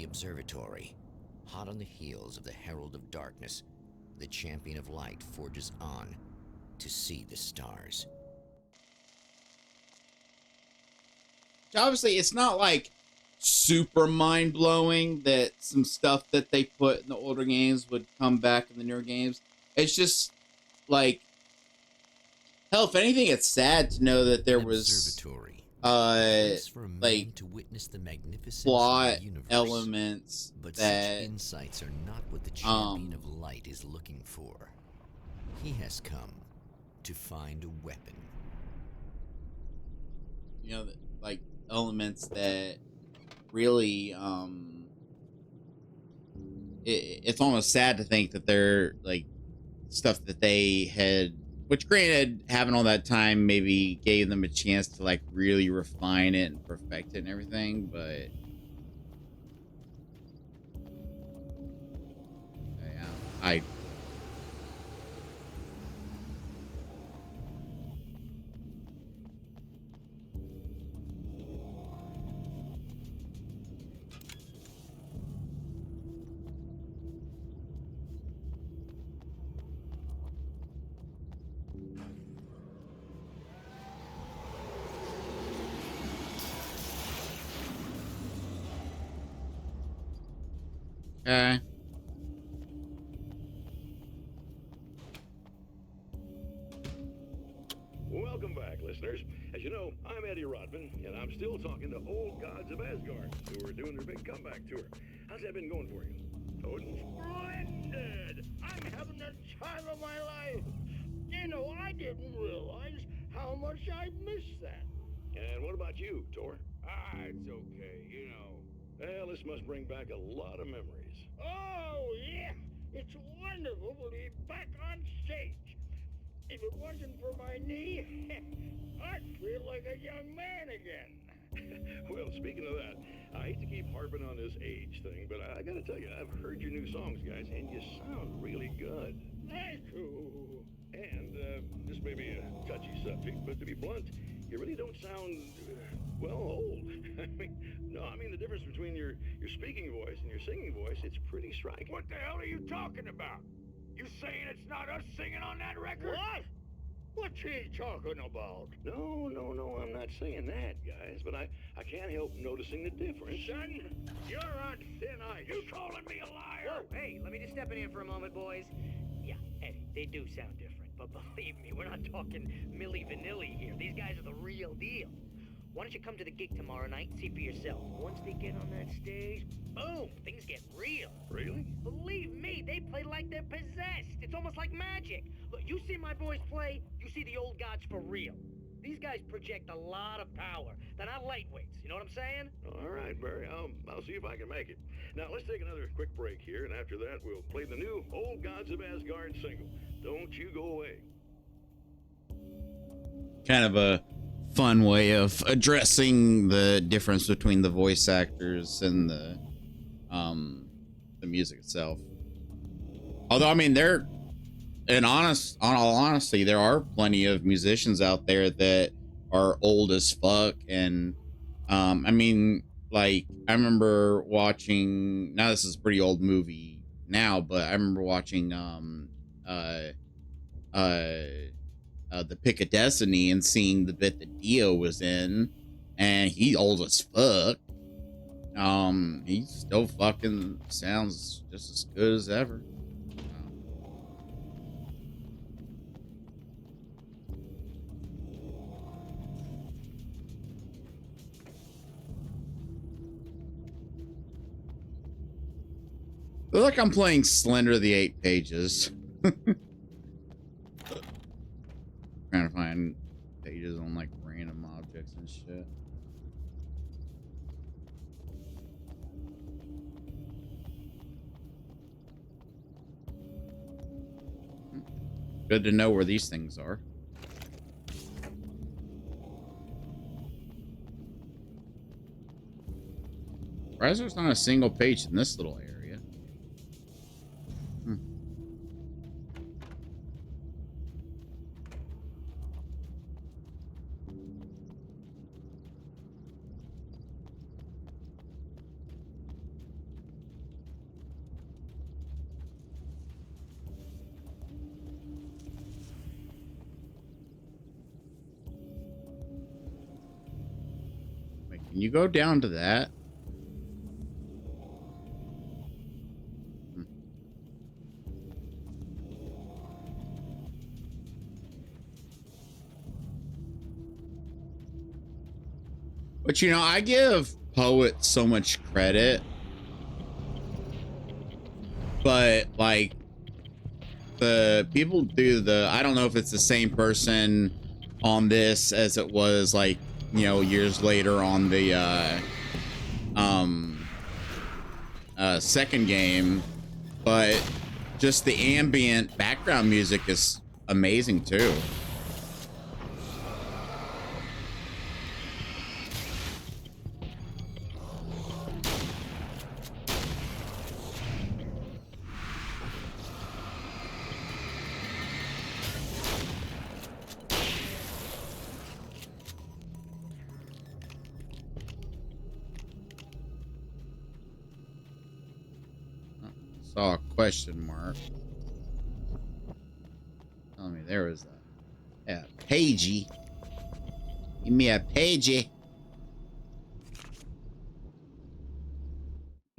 the Observatory. Hot on the heels of the Herald of Darkness, the Champion of Light forges on to see the stars. Obviously, it's not like super mind-blowing that some stuff that they put in the older games would come back in the newer games. It's just like, hell, if anything, it's sad to know that there An was observatory, a place for a man like to witness the magnificence plot of the universe. elements But such that insights are not what the Champion of Light is looking for. He has come to find a weapon. you know, like elements that really it's almost sad to think that they're like stuff that they had, which granted having all that time maybe gave them a chance to like really refine it and perfect it and everything, but yeah, I okay. Welcome back, listeners. As you know, I'm Eddie Rodman, and I'm still talking to old gods of Asgard who are doing their big comeback tour. How's that been going for you? Odin? Splendid! I'm having the time of my life. You know, I didn't realize how much I missed that. And what about you, Tor? It's okay, you know. Well, this must bring back a lot of memories. Oh, yeah. It's wonderful to be back on stage. If it wasn't for my knee, I'd feel like a young man again. Well, speaking of that, I hate to keep harping on this age thing, but I gotta tell you, I've heard your new songs, guys, and you sound really good. Thank you. And this may be a touchy subject, but to be blunt, you really don't sound, well, old. I mean the difference between your speaking voice and your singing voice, it's pretty striking. What the hell are you talking about? You saying it's not us singing on that record? What? What's he talking about? No, I'm not saying that, guys, but I can't help noticing the difference. Son, you're on thin ice. You calling me a liar? Whoa, hey, let me just step in here for a moment, boys. Yeah, Eddie, they do sound different, but believe me, we're not talking Milli Vanilli here. These guys are the real deal. Why don't you come to the gig tomorrow night and see for yourself? Once they get on that stage, boom, things get real. Really? Believe me, they play like they're possessed. It's almost like magic. Look, you see my boys play, you see the old gods for real. These guys project a lot of power. They're not lightweights, you know what I'm saying? All right, Barry, I'll see if I can make it. Now, let's take another quick break here, and after that, we'll play the new Old Gods of Asgard single. Don't you go away. Kind of a fun way of addressing the difference between the voice actors and the music itself. Although, I mean, on all honesty, there are plenty of musicians out there that are old as fuck, and I mean, like, I remember watching. Now, this is a pretty old movie now, but I remember watching the Pick of Destiny and seeing the bit that Dio was in, and he's old as fuck. He still fucking sounds just as good as ever. Feel like I'm playing Slender the 8 Pages. Trying to find pages on like random objects and shit. Good to know where these things are. Why is there's not a single page in this little area? Can you go down to that? But you know, I give poets so much credit, but like the people do the, I don't know if it's the same person on this as it was like, you know, years later on the second game, but just the ambient background music is amazing too. Saw a question mark. Tell me there was a pagey. Give me a pagey.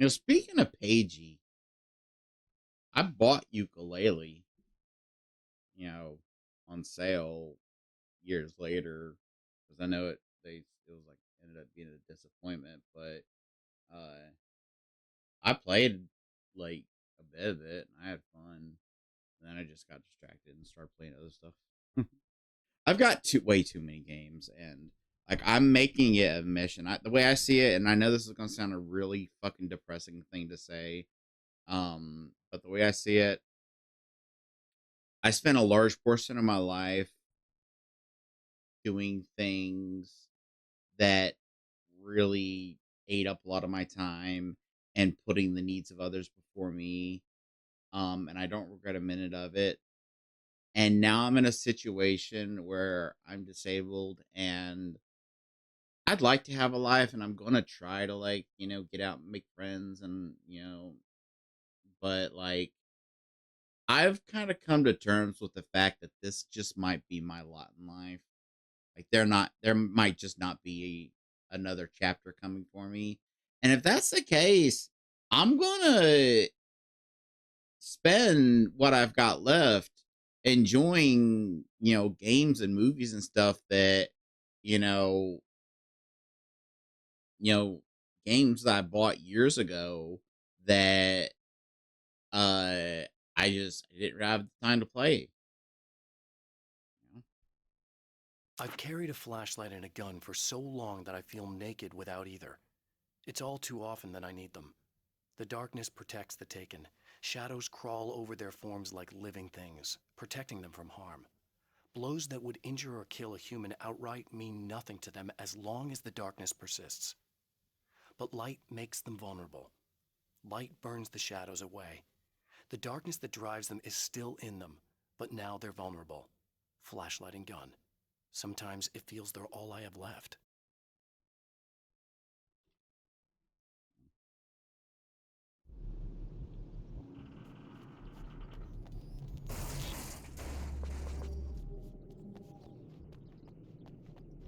You know, speaking of pagey, I bought ukulele, you know, on sale years later because I know it was like ended up being a disappointment, but I played like a bit of it and I had fun. And then I just got distracted and started playing other stuff. I've got way too many games, and like I'm making it a mission. The way I see it, and I know this is gonna sound a really fucking depressing thing to say, but the way I see it, I spent a large portion of my life doing things that really ate up a lot of my time and putting the needs of others before me. And I don't regret a minute of it. And now I'm in a situation where I'm disabled and I'd like to have a life and I'm going to try to like, you know, get out and make friends and, you know, but like I've kind of come to terms with the fact that this just might be my lot in life. Like there might just not be another chapter coming for me. And if that's the case, I'm going to spend what I've got left enjoying, you know, games and movies and stuff that, you know, you know, games that I bought years ago that I didn't have the time to play. You know? I've carried a flashlight and a gun for so long that I feel naked without either. It's all too often that I need them. The darkness protects the taken. Shadows crawl over their forms like living things, protecting them from harm. Blows that would injure or kill a human outright mean nothing to them as long as the darkness persists. But light makes them vulnerable. Light burns the shadows away. The darkness that drives them is still in them, but now they're vulnerable. Flashlight and gun. Sometimes it feels they're all I have left.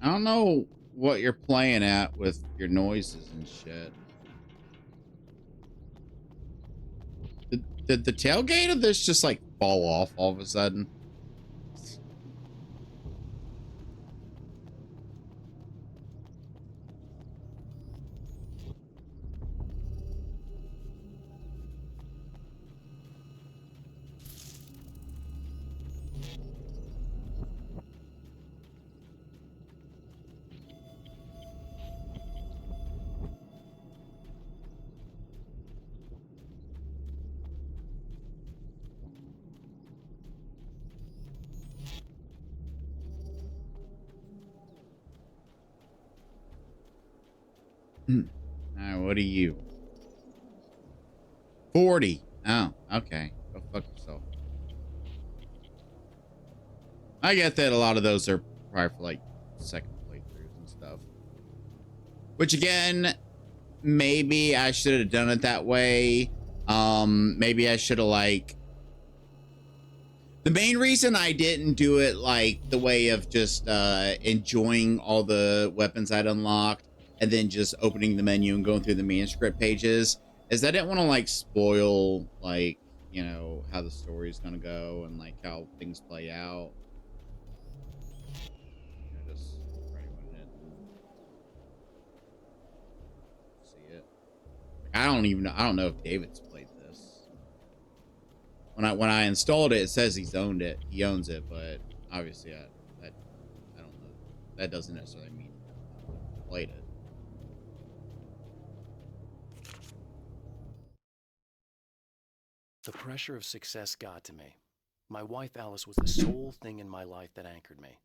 I don't know what you're playing at with your noises and shit. Did the tailgate of this just like fall off all of a sudden? All right, what are you? 40. Oh, okay. Go fuck yourself. I get that a lot of those are probably for like second playthroughs and stuff. Which again, maybe I should have done it that way. Maybe I should have like the main reason I didn't do it like the way of just enjoying all the weapons I'd unlocked and then just opening the menu and going through the manuscript pages is I didn't want to like spoil like, you know, how the story is going to go and like how things play out. Just for anyone who didn't see it. Like, I don't know if David's played this. When I installed it, it says he owns it, but obviously I don't know. That doesn't necessarily mean I've played it. The pressure of success got to me. My wife Alice was the sole thing in my life that anchored me.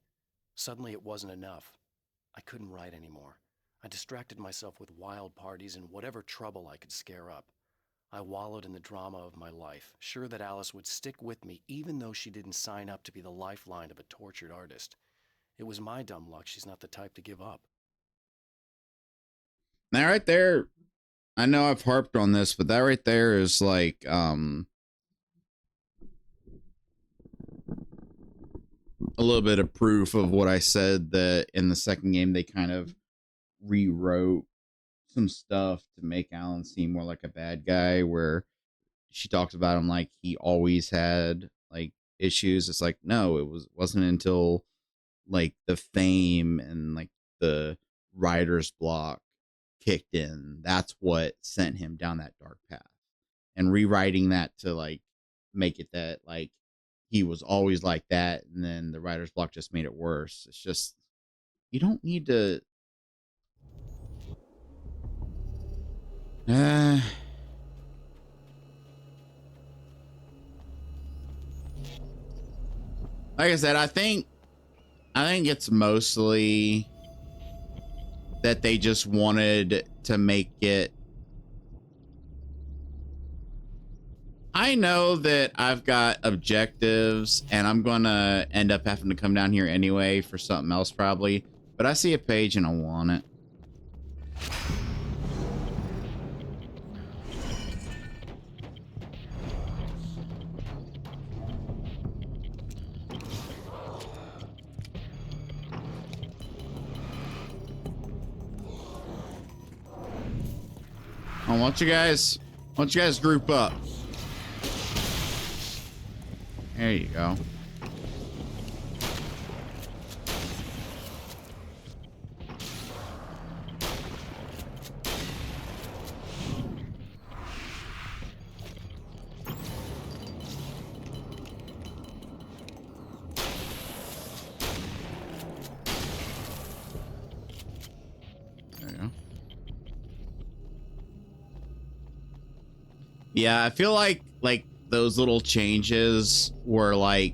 Suddenly it wasn't enough. I couldn't write anymore. I distracted myself with wild parties and whatever trouble I could scare up. I wallowed in the drama of my life, sure that Alice would stick with me even though she didn't sign up to be the lifeline of a tortured artist. It was my dumb luck she's not the type to give up. Now right there, I know I've harped on this, but that right there is like a little bit of proof of what I said, that in the second game they kind of rewrote some stuff to make Alan seem more like a bad guy, where she talks about him like he always had like issues. It's like, no, wasn't until like the fame and like the writer's block kicked in, that's what sent him down that dark path. And rewriting that to like make it that like he was always like that, and then the writer's block just made it worse. It's just, you don't need to like I said, I think it's mostly that they just wanted to make it. I know that I've got objectives and I'm gonna end up having to come down here anyway for something else probably, but I see a page and I want it. I want you guys group up. There you go. There you go. Yeah, I feel like those little changes were like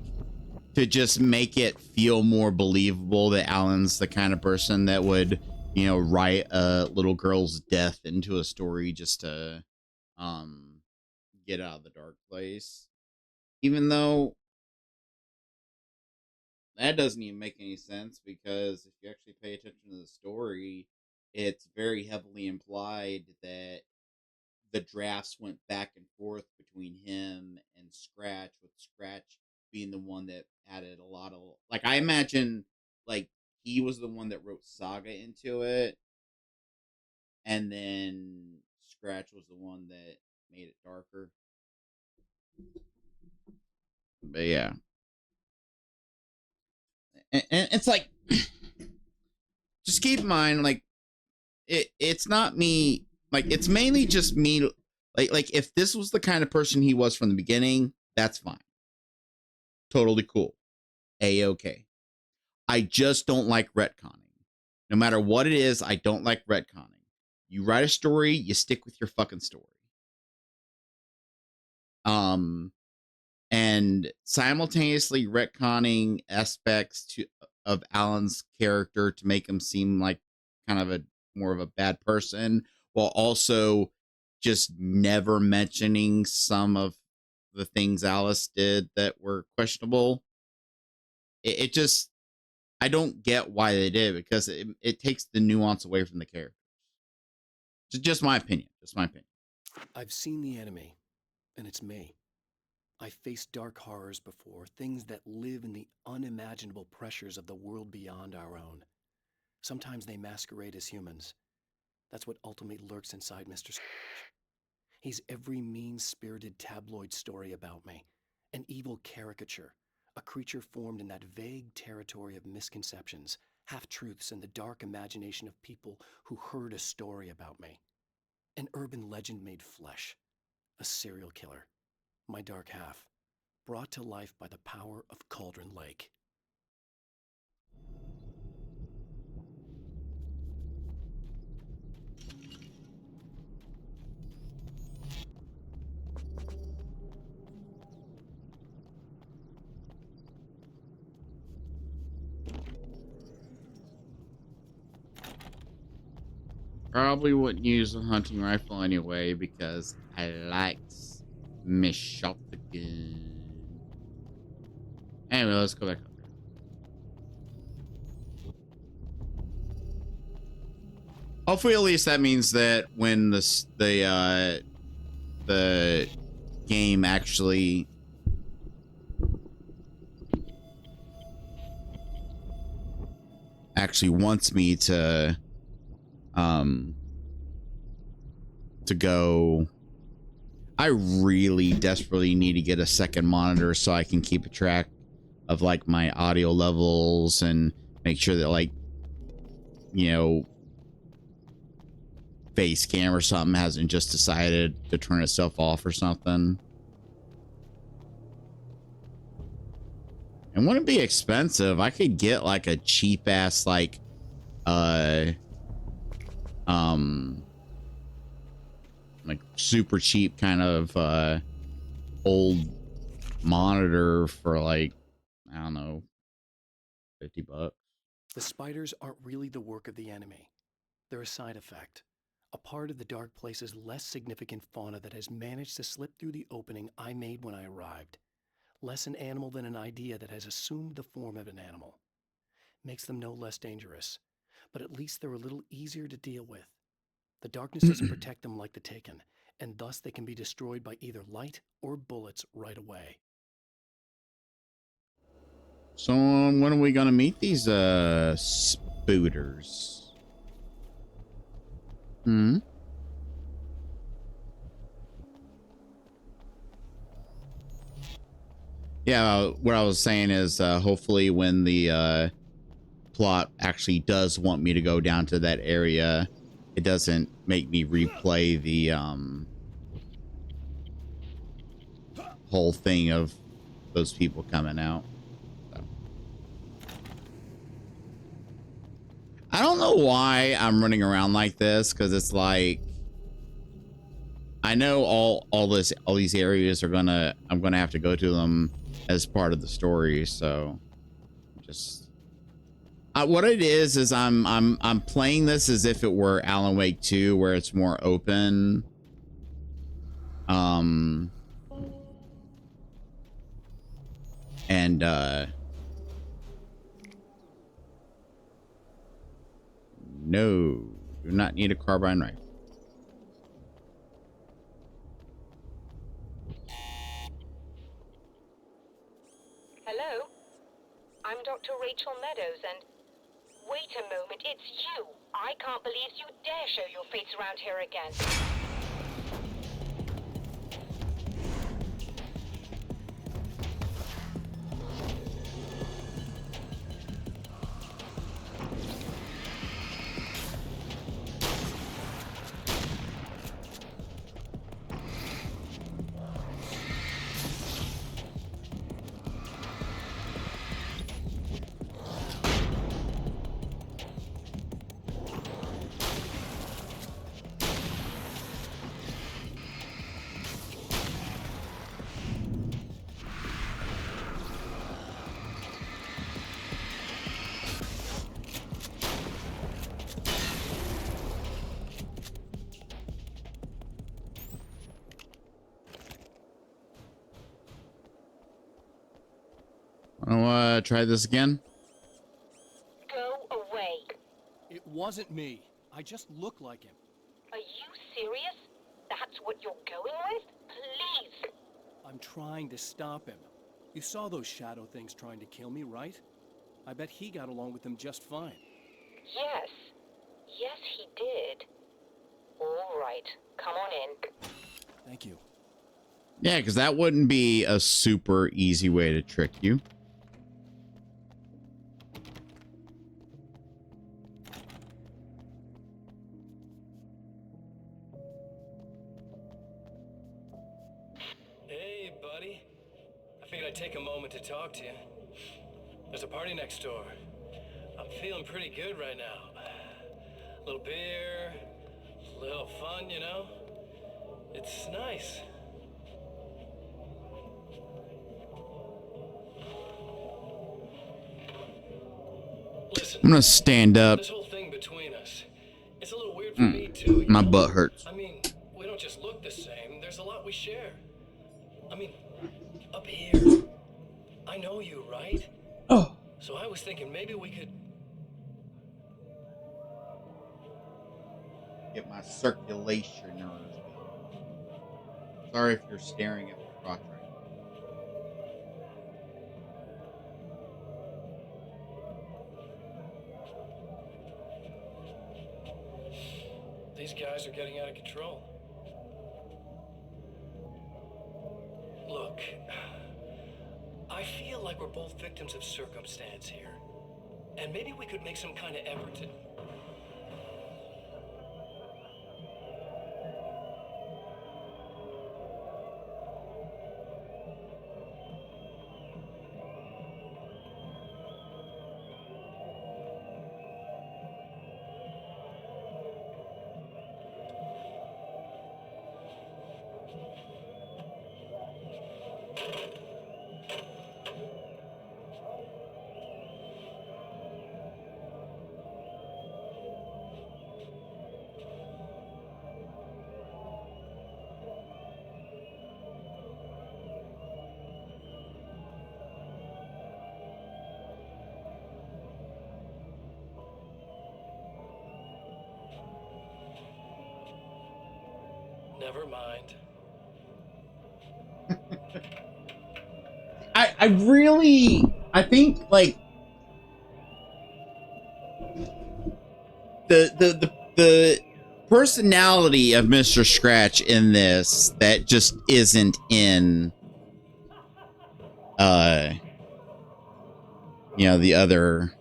to just make it feel more believable that Alan's the kind of person that would, you know, write a little girl's death into a story just to get out of the dark place. Even though that doesn't even make any sense, because if you actually pay attention to the story, it's very heavily implied that the drafts went back and forth between him and Scratch, with Scratch being the one that added a lot of, like, I imagine like he was the one that wrote Saga into it, and then Scratch was the one that made it darker. But yeah. And it's like, just keep in mind, like, it's not me, like, it's mainly just me, like if this was the kind of person he was from the beginning, that's fine, totally cool, a-okay. I just don't like retconning. No matter what it is, I don't like retconning. You write a story, you stick with your fucking story. And simultaneously retconning aspects of Alan's character to make him seem like kind of a more of a bad person, while also just never mentioning some of the things Alice did that were questionable. It just, I don't get why they did it, because it takes the nuance away from the character. Just my opinion. Just my opinion. I've seen the enemy, and it's me. I've faced dark horrors before, things that live in the unimaginable pressures of the world beyond our own. Sometimes they masquerade as humans. That's what ultimately lurks inside Mr. Scrooge. He's every mean-spirited tabloid story about me, an evil caricature, a creature formed in that vague territory of misconceptions, half-truths, and the dark imagination of people who heard a story about me. An urban legend made flesh, a serial killer, my dark half, brought to life by the power of Cauldron Lake. Probably wouldn't use a hunting rifle anyway because I likes me shotgun. Anyway, let's go back up there. Hopefully, at least that means that when the game actually wants me to go. I really desperately need to get a second monitor so I can keep a track of like my audio levels and make sure that, like, you know, face cam or something hasn't just decided to turn itself off or something. And wouldn't be expensive. I could get like a cheap ass like like super cheap kind of old monitor for like, I don't know, $50. The spiders aren't really the work of the enemy. They're a side effect, a part of the dark place's less significant fauna that has managed to slip through the opening I made when I arrived. Less an animal than an idea that has assumed the form of an animal. Makes them no less dangerous, but at least they're a little easier to deal with. The darkness doesn't protect them like the Taken, and thus they can be destroyed by either light or bullets right away. So when are we gonna meet these spooters? Yeah, what I was saying is hopefully when the plot actually does want me to go down to that area, it doesn't make me replay the whole thing of those people coming out. So. I don't know why I'm running around like this, because it's like I know all these areas are I'm gonna have to go to them as part of the story, so just what it is I'm playing this as if it were Alan Wake 2, where it's more open. And no, do not need a carbine rifle. Hello? I'm Dr. Rachel Meadows, and... Wait a moment, it's you! I can't believe you dare show your face around here again. Want to try this again? Go away. It wasn't me. I just look like him. Are you serious? That's what you're going with? Please! I'm trying to stop him. You saw those shadow things trying to kill me, right? I bet he got along with them just fine. Yes. Yes, he did. right. Come on in. Thank you. Yeah, because that wouldn't be a super easy way to trick you. Hey, buddy. I figured I'd take a moment to talk to you. There's a party next door. I'm feeling pretty good right now. A little beer, a little fun, you know? It's nice. Listen, I'm gonna stand up. this whole thing between us, it's a little weird for me too. My butt hurts. I mean, we don't just look the same. There's a lot we share. I mean, up here, I know you, right? Oh. So I was thinking maybe we could... Get my circulation nerves going. Sorry if you're staring at my crotch right now. These guys are getting out of control. Look, I feel like we're both victims of circumstance here. And maybe we could make some kind of effort to... Never mind. I think like the personality of Mr. Scratch in this that just isn't in the other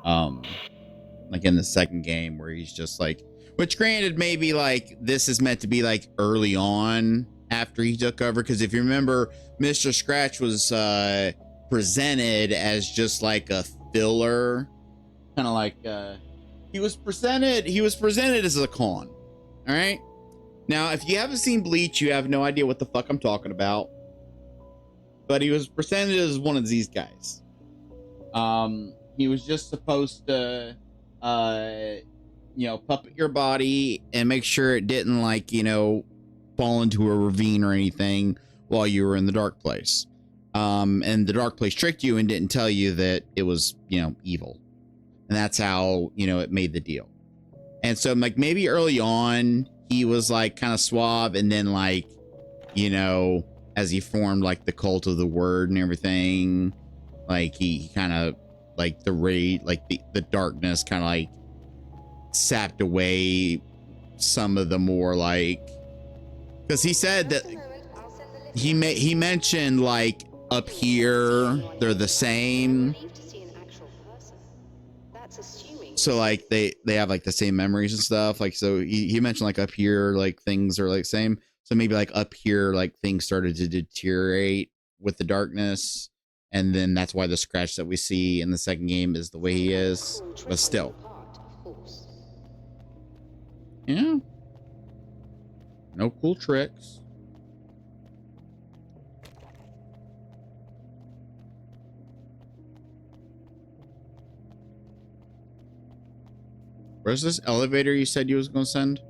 like in the second game where he's just like, which granted maybe like this is meant to be like early on after he took over, because if you remember, Mr. Scratch was presented as just like a filler, kind of like he was presented as a con. All right, now if you haven't seen Bleach, you have no idea what the fuck I'm talking about, but he was presented as one of these guys. He was just supposed to puppet your body and make sure it didn't like fall into a ravine or anything while you were in the dark place. And the dark place tricked you and didn't tell you that it was evil, and that's how it made the deal. And so like maybe early on he was like kind of suave, and then like as he formed like the cult of the word and everything, like he kind of like the darkness kind of like sapped away some of the more like, because he said that he mentioned like up here they're the same, so like they have like the same memories and stuff, like so he mentioned like up here like things are like same, so maybe like up here like things started to deteriorate with the darkness, and then that's why the Scratch that we see in the second game is the way he is. But still, yeah, no cool tricks. Where's this elevator you said you was gonna send?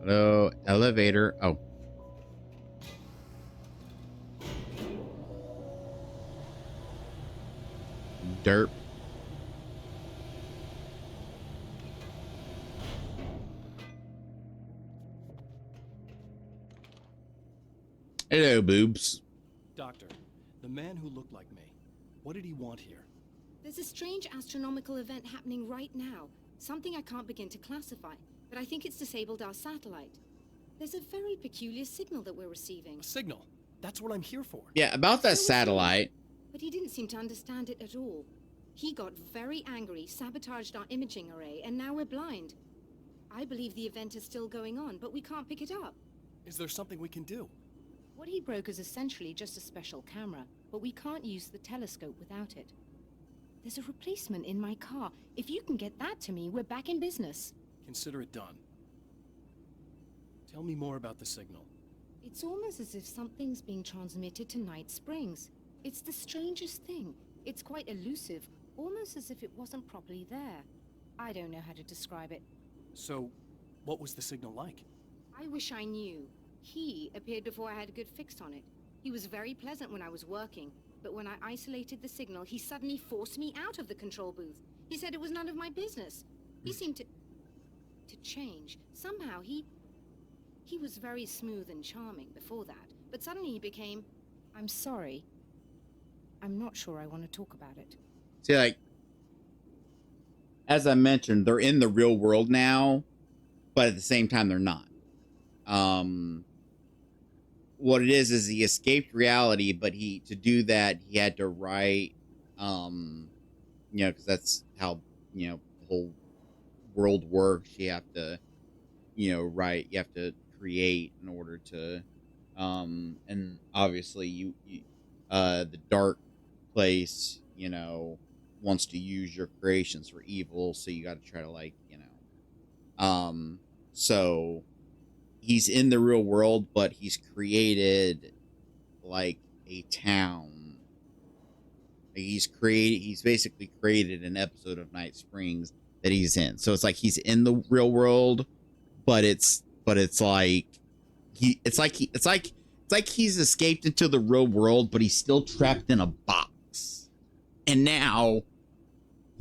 Hello, elevator. Oh. Derp. Hello, boobs. Doctor, the man who looked like me, what did he want here? There's a strange astronomical event happening right now. Something I can't begin to classify, but I think it's disabled our satellite. There's a very peculiar signal that we're receiving. A signal. That's what I'm here for. Yeah, about that So was he. satellite. But he didn't seem to understand it at all. He got very angry, sabotaged our imaging array, and now we're blind. I believe the event is still going on, but we can't pick it up. Is there something we can do? What he broke is essentially just a special camera, but we can't use the telescope without it. There's a replacement in my car. If you can get that to me, we're back in business. Consider it done. Tell me more about the signal. It's almost as if something's being transmitted to Night Springs. It's the strangest thing. It's quite elusive, almost as if it wasn't properly there. I don't know how to describe it. So, what was the signal like? I wish I knew. He appeared before I had a good fix on it. He was very pleasant when I was working, but when I isolated the signal, he suddenly forced me out of the control booth. He said it was none of my business. He seemed to change. Somehow he was very smooth and charming before that, but suddenly he became, I'm sorry. I'm not sure I want to talk about it. See, like, as I mentioned, they're in the real world now, but at the same time, they're not. What it is he escaped reality, but to do that, he had to write, because that's how, the whole world works. You have to, write, you have to create in order to, and obviously the dark place, wants to use your creations for evil, so you got to try to so he's in the real world, but he's created like a town. He's basically created an episode of Night Springs that he's in. So it's like he's in the real world, but it's like he's escaped into the real world, but he's still trapped in a box. And now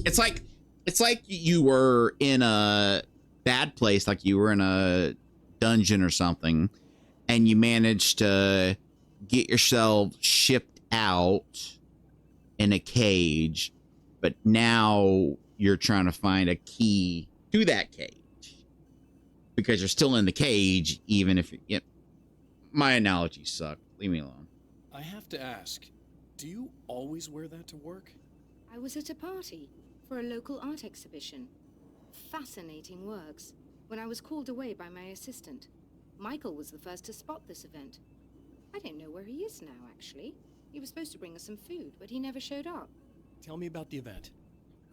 it's like you were in a bad place, like you were in a dungeon or something, and you managed to get yourself shipped out in a cage, but now you're trying to find a key to that cage because you're still in the cage, even if my analogy sucked. Leave me alone. I have to ask, do you always wear that to work? I was at a party for a local art exhibition. Fascinating works. When I was called away by my assistant, Michael was the first to spot this event. I don't know where he is now, actually. He was supposed to bring us some food, but he never showed up. Tell me about the event.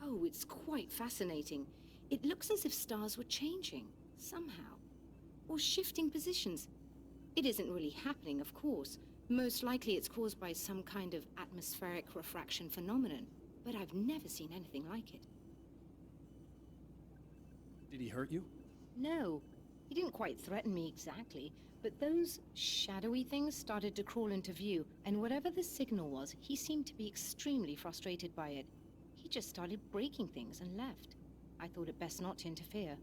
Oh, it's quite fascinating. It looks as if stars were changing, somehow. Or shifting positions. It isn't really happening, of course. Most likely it's caused by some kind of atmospheric refraction phenomenon, but I've never seen anything like it. Did he hurt you? No, he didn't quite threaten me exactly, but those shadowy things started to crawl into view, and whatever the signal was, he seemed to be extremely frustrated by it. He just started breaking things and left. I thought it best not to interfere.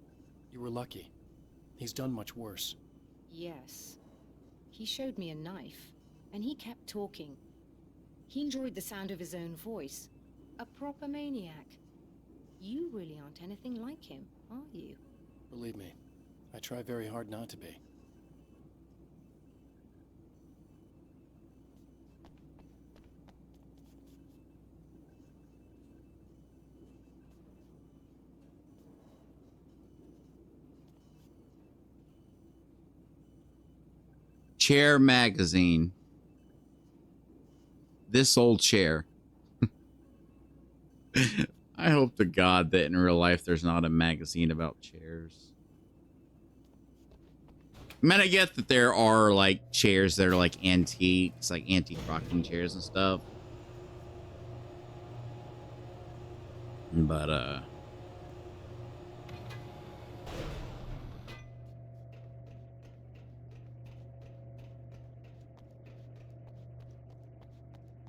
You were lucky. He's done much worse. Yes. He showed me a knife, and he kept talking. He enjoyed the sound of his own voice. A proper maniac. You really aren't anything like him, are you? Believe me, I try very hard not to be. Chair magazine. This old chair. I hope to God that in real life there's not a magazine about chairs. I mean, I get that there are like chairs that are like antiques, like antique rocking chairs and stuff. But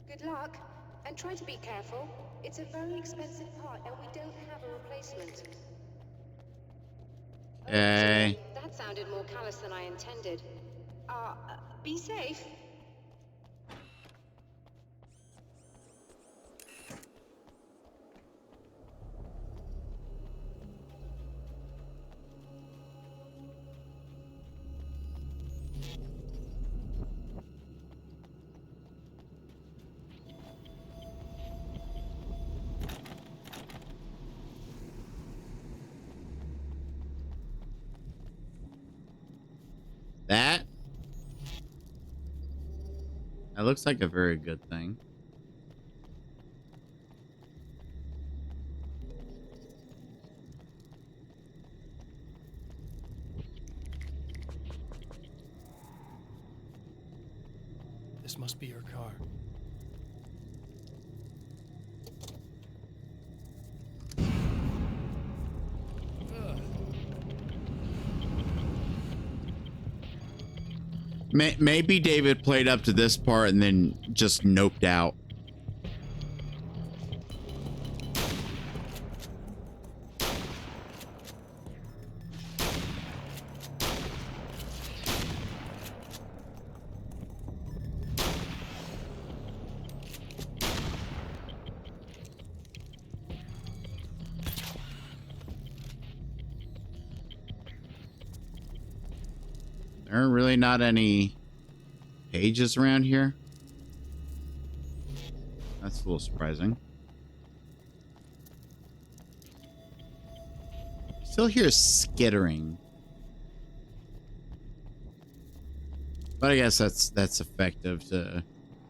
Good luck. And try to be careful. It's a very expensive part, and we don't have a replacement. Oh Okay. dear, that sounded more callous than I intended. Be safe. That looks like a very good thing. This must be your car. Maybe David played up to this part and then just noped out. There are really not any pages around here. That's a little surprising. Still hear skittering. But I guess that's effective to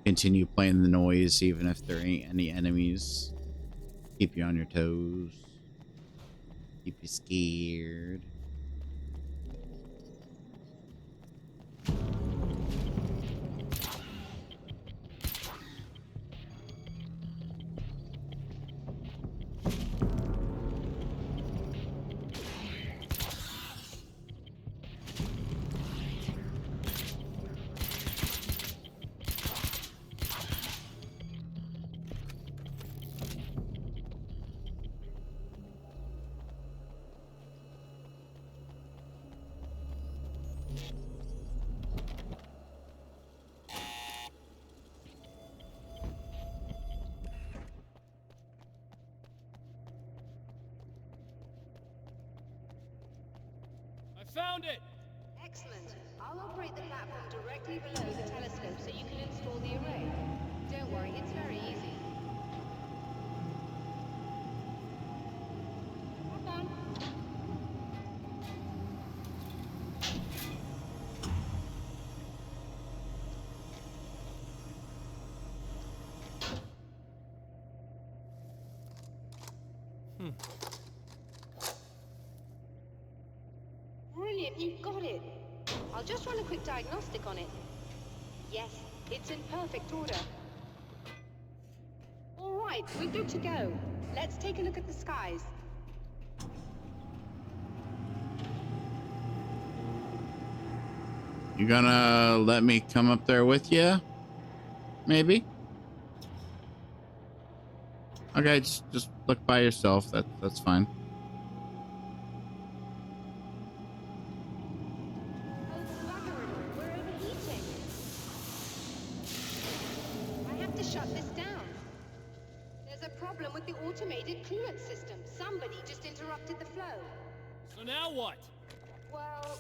continue playing the noise even if there ain't any enemies. Keep you on your toes. Keep you scared. Found it! Excellent. I'll operate the platform directly below the telescope so you can install the array. Don't worry, it's very easy. Hold on. Brilliant, you've got it. I'll just run a quick diagnostic on it. Yes, it's in perfect order. All right, we're good to go. Let's take a look at the skies. You gonna let me come up there with you? Maybe? Okay, just look by yourself. That's fine. Oh, bugger it all. We're overheating. I have to shut this down. There's a problem with the automated coolant system. Somebody just interrupted the flow. So now what? Well,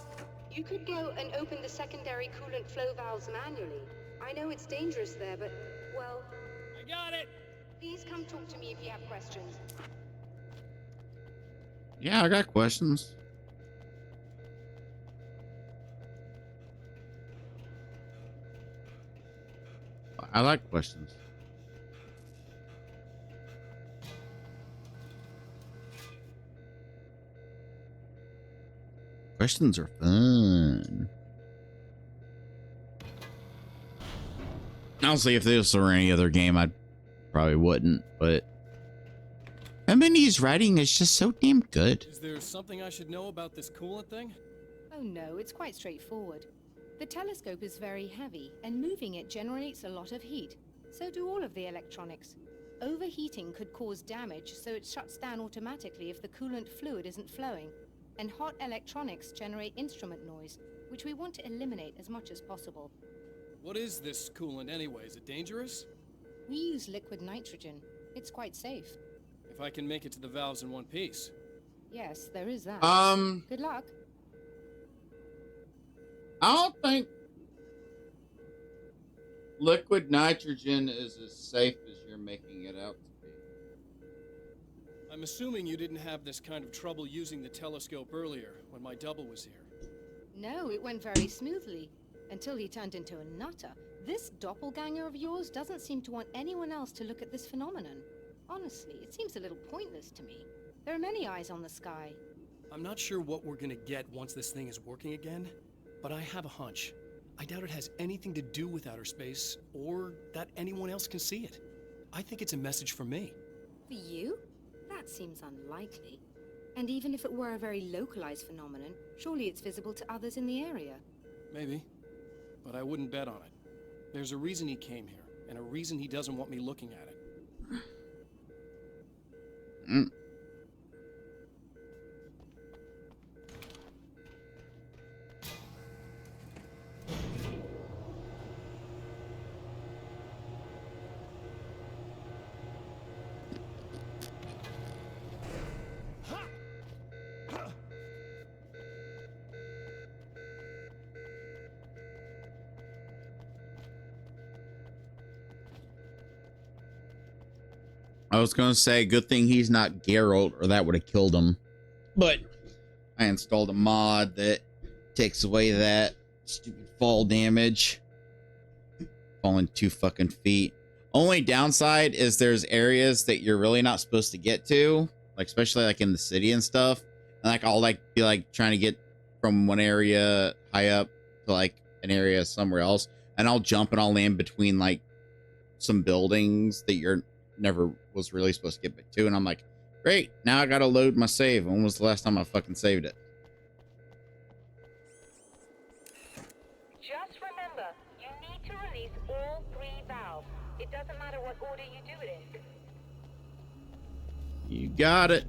you could go and open the secondary coolant flow valves manually. I know it's dangerous there, but, well... I got it! Please come talk to me if you have questions. Yeah, I got questions. I like questions. Questions are fun. Honestly, if this were any other game, I probably wouldn't, but Emily's writing is just so damn good. Is there something I should know about this coolant thing? Oh no, it's quite straightforward. The telescope is very heavy, and moving it generates a lot of heat. So do all of the electronics. overheating could cause damage, so it shuts down automatically if the coolant fluid isn't flowing. And hot electronics generate instrument noise, which we want to eliminate as much as possible. What is this coolant anyway? Is it dangerous? We use liquid nitrogen. It's quite safe. If I can make it to the valves in one piece. Yes, there is that. Good luck. I don't think liquid nitrogen is as safe as you're making it out to be. I'm assuming you didn't have this kind of trouble using the telescope earlier, when my double was here. No, it went very smoothly. Until he turned into a nutter. This doppelganger of yours doesn't seem to want anyone else to look at this phenomenon. Honestly, it seems a little pointless to me. There are many eyes on the sky. I'm not sure what we're gonna get once this thing is working again, but I have a hunch. I doubt it has anything to do with outer space, or that anyone else can see it. I think it's a message for me. For you? That seems unlikely. And even if it were a very localized phenomenon, surely it's visible to others in the area. Maybe. But I wouldn't bet on it. There's a reason he came here, and a reason he doesn't want me looking at it. I was gonna say, good thing he's not Geralt, or that would have killed him. But I installed a mod that takes away that stupid fall damage. Falling 2 fucking feet. Only downside is there's areas that you're really not supposed to get to, like especially like in the city and stuff. And like I'll like be like trying to get from one area high up to like an area somewhere else, and I'll jump and I'll land between like some buildings that you're never was really supposed to get to, and I'm like, great, now I gotta load my save. When was the last time I fucking saved it? Just remember, you need to release all 3 valves. It doesn't matter what order you do it in. You got it.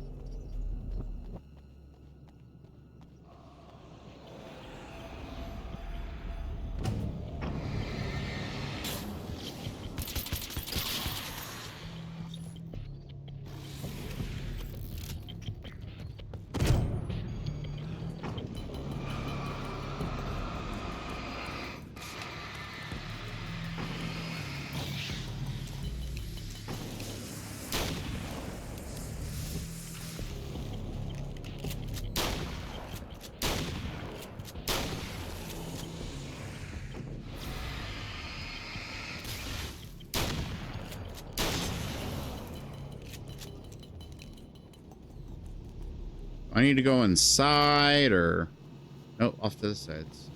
I need to go inside, or no, off to the sides.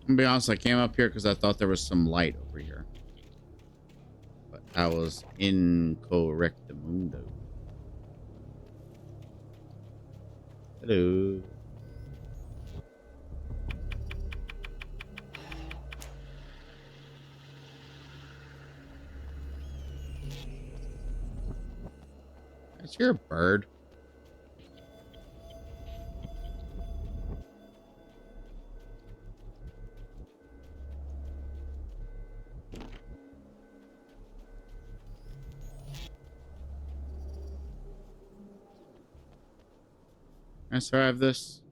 I'm gonna be honest, I came up here because I thought there was some light over here. But I was incorrectamundo. Hello. Is your bird? Can I survive this?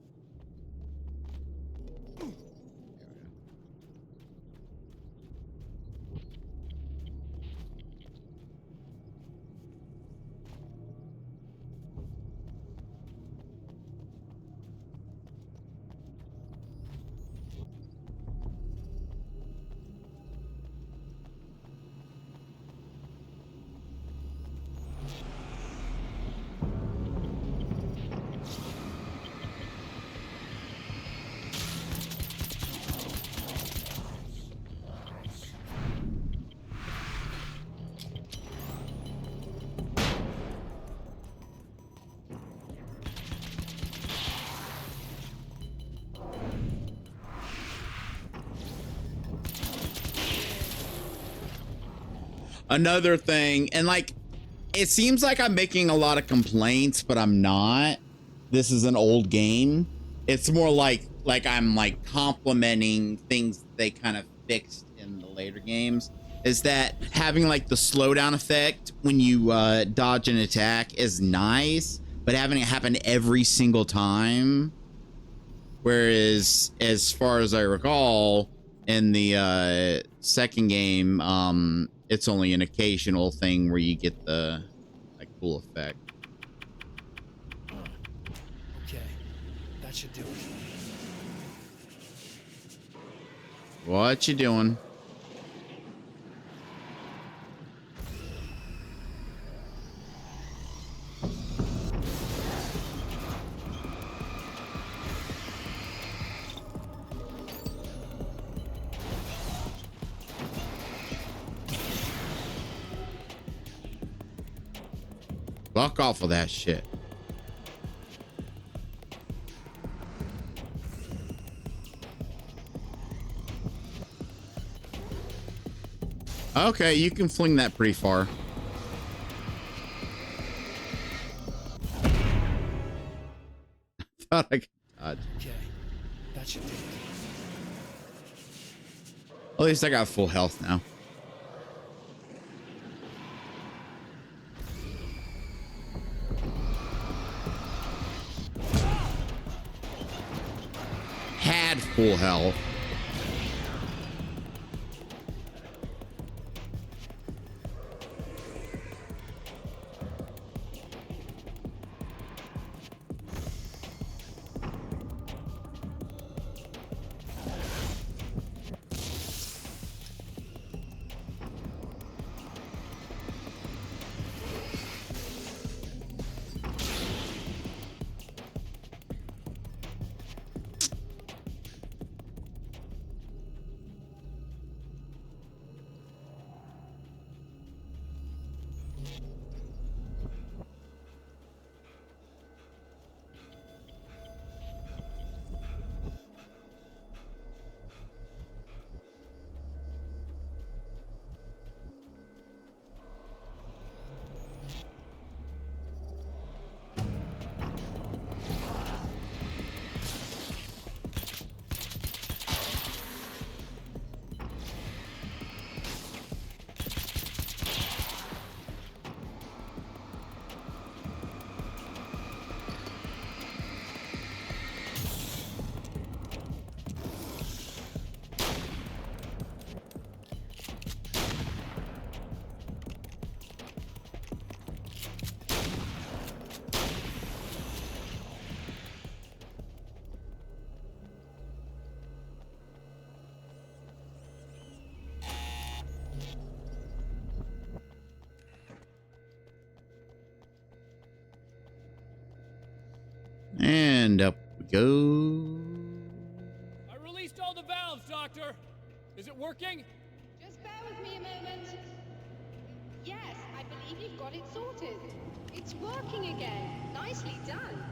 another thing, and like, it seems like I'm making a lot of complaints, but I'm not. This is an old game. It's more like I'm like complimenting things they kind of fixed in the later games. Is that having like the slowdown effect when you dodge an attack is nice, but having it happen every single time. Whereas, as far as I recall, in the second game, it's only an occasional thing where you get the like cool effect. Okay, that should do it. What you doing? Fuck off of that shit. Okay, you can fling that pretty far. Thought I could dodge. Okay, that should do it. At least I got full health now. Had full health. And up we go. I released all the valves, Doctor. Is it working? Just bear with me a moment. Yes, I believe you've got it sorted. It's working again. Nicely done.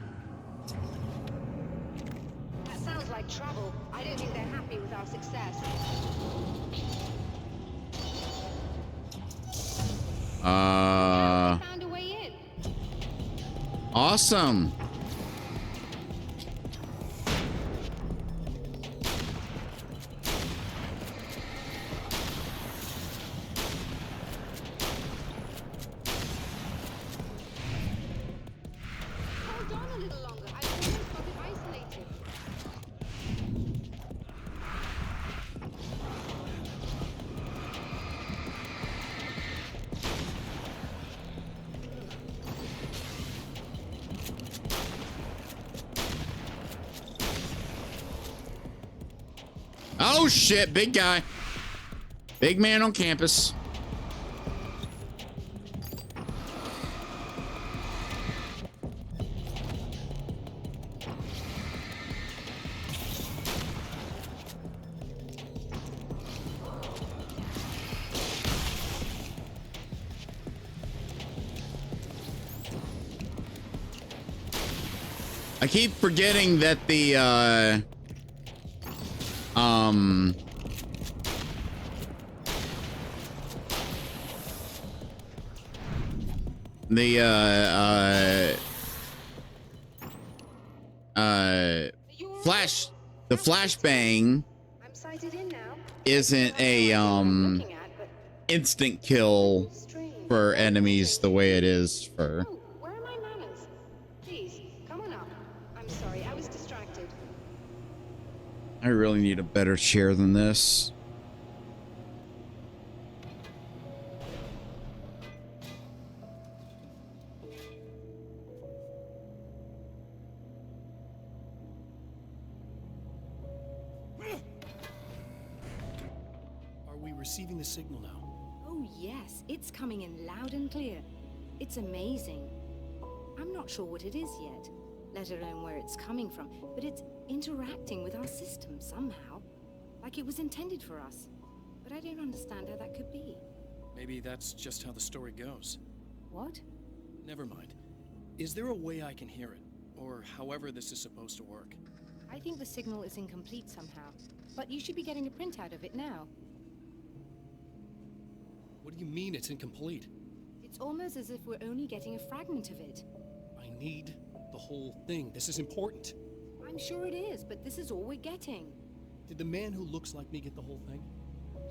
That sounds like trouble. I don't think they're happy with our success. Found a way in. Awesome. Hold on a little longer. I've almost got it isolated. Oh shit, big guy. Big man on campus. I keep forgetting that the The flash, the flashbang I'm sighted in now. isn't a instant kill for enemies the way it is for. Oh, where are my manners? Please, come on up. I'm sorry, I was distracted. I really need a better chair than this. Are we receiving the signal now? Oh yes, it's coming in loud and clear. It's amazing. I'm not sure what it is yet, let alone where it's coming from, but it's interacting with our system somehow, like it was intended for us. But I don't understand how that could be. Maybe that's just how the story goes. What? Never mind. Is there a way I can hear it? Or however this is supposed to work? I think the signal is incomplete somehow, but you should be getting a printout of it now. What do you mean it's incomplete? It's almost as if we're only getting a fragment of it. I need the whole thing. This is important. I'm sure it is, but this is all we're getting. Did the man who looks like me get the whole thing?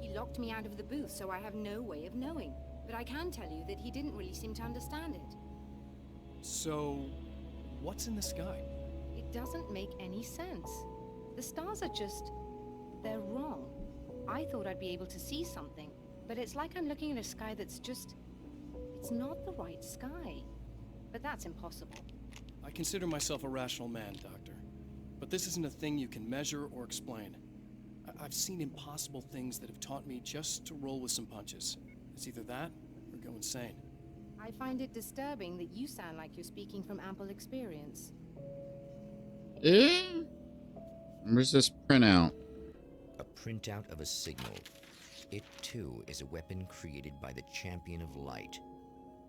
He locked me out of the booth, so I have no way of knowing. But I can tell you that he didn't really seem to understand it. So, what's in the sky? It doesn't make any sense. The stars are just... they're wrong. I thought I'd be able to see something, but it's like I'm looking at a sky that's just... it's not the right sky. But that's impossible. I consider myself a rational man, Doctor. But this isn't a thing you can measure or explain. I've seen impossible things that have taught me just to roll with some punches. It's either that or go insane. I find it disturbing that you sound like you're speaking from ample experience. Where's this printout? A printout of a signal. It too is a weapon created by the Champion of Light.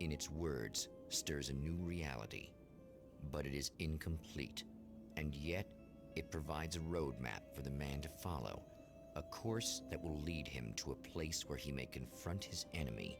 In its words, stirs a new reality. But it is incomplete, and yet it provides a roadmap for the man to follow, a course that will lead him to a place where he may confront his enemy